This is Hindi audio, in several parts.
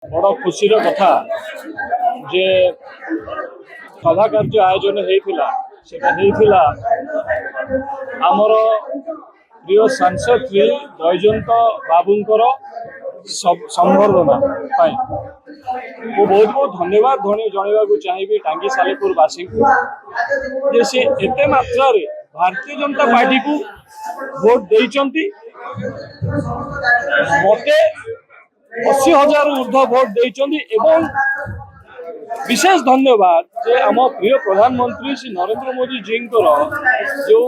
बड़ खुशीर कथा जे सभा कार्य आयोजन होता आमर प्रिय सांसद श्री बैजयंत बाबूंकर संबर्धना वो बहुत बहुत धन्यवाद जनवाक चाहिए टांगी सालेपुर वासी को सी एते मात्रा भारतीय जनता पार्टी को भोट देइचंती मते 80,000 ऊर्ध भोट देइचंती एवं विशेष धन्यवाद जे आम प्रिय प्रधानमंत्री श्री नरेंद्र मोदी जी जो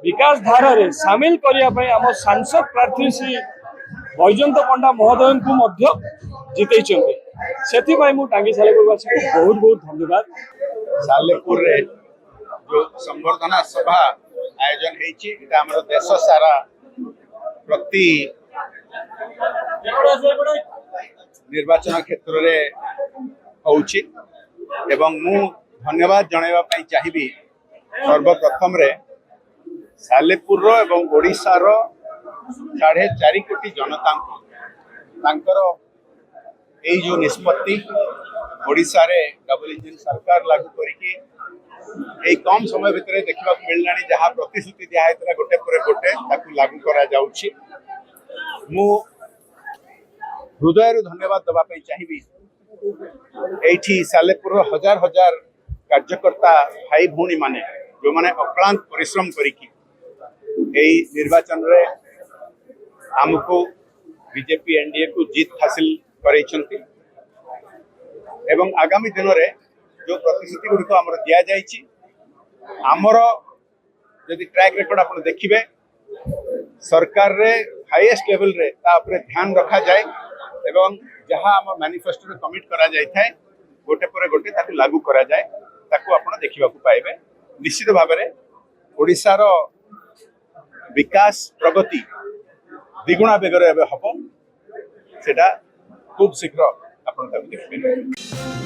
विकास धारा रे सामिल करने आम सांसद प्रार्थी श्री बैजयंत पंडा महोदय को जितई से टांगी सालेपुरवासी को बहुत बहुत धन्यवाद। सालेपुर रे जो संबर्धना सभा आयोजन होती देश सारा प्रति निर्वाचन क्षेत्र रे होउछि एवं मु धन्यवाद जनैबा पई चाहिबी सर्वप्रथम रे सालेपुर रो एवं ओडिसा रो 4.5 कोटी जनता को ए जो निष्पत्ति ओडिसा रे डबल इंजन सरकार लागू करिके ए कम समय भितर देखा मिलला जहाँ प्रतिश्रुति दिखाई गोटे पर गोटे लागू करा जाउछि। मु हृदय धन्यवाद देवाई चाहिए एठी सालेपुर हजार हजार कार्यकर्ता भाई भौणी माने जो माने अक्लांत परिश्रम करिकी निर्वाचन रे आमको बीजेपी एनडीए को जीत हासिल करैछंती एवं आगामी दिन रे जो प्रतिश्रुति गुड़िक आमर दि जाइछि आमर जदि ट्रैक रेकर्ड आप देखिए सरकार रे हाईएस्ट लेवल रे तापरे ध्यान रखा जाए एवं जहाँ आम मैनिफेस्टो कमिट करा जाय थाए गोटे पर गोटे ताकू लागू करा जाए ताकू आपण देखिबा को पाइबे। निश्चित भाव में ओडिसा रो विकास प्रगति द्विगुणा बेगर एबे हबो सेटा खूब शीघ्र आपण देखिबे।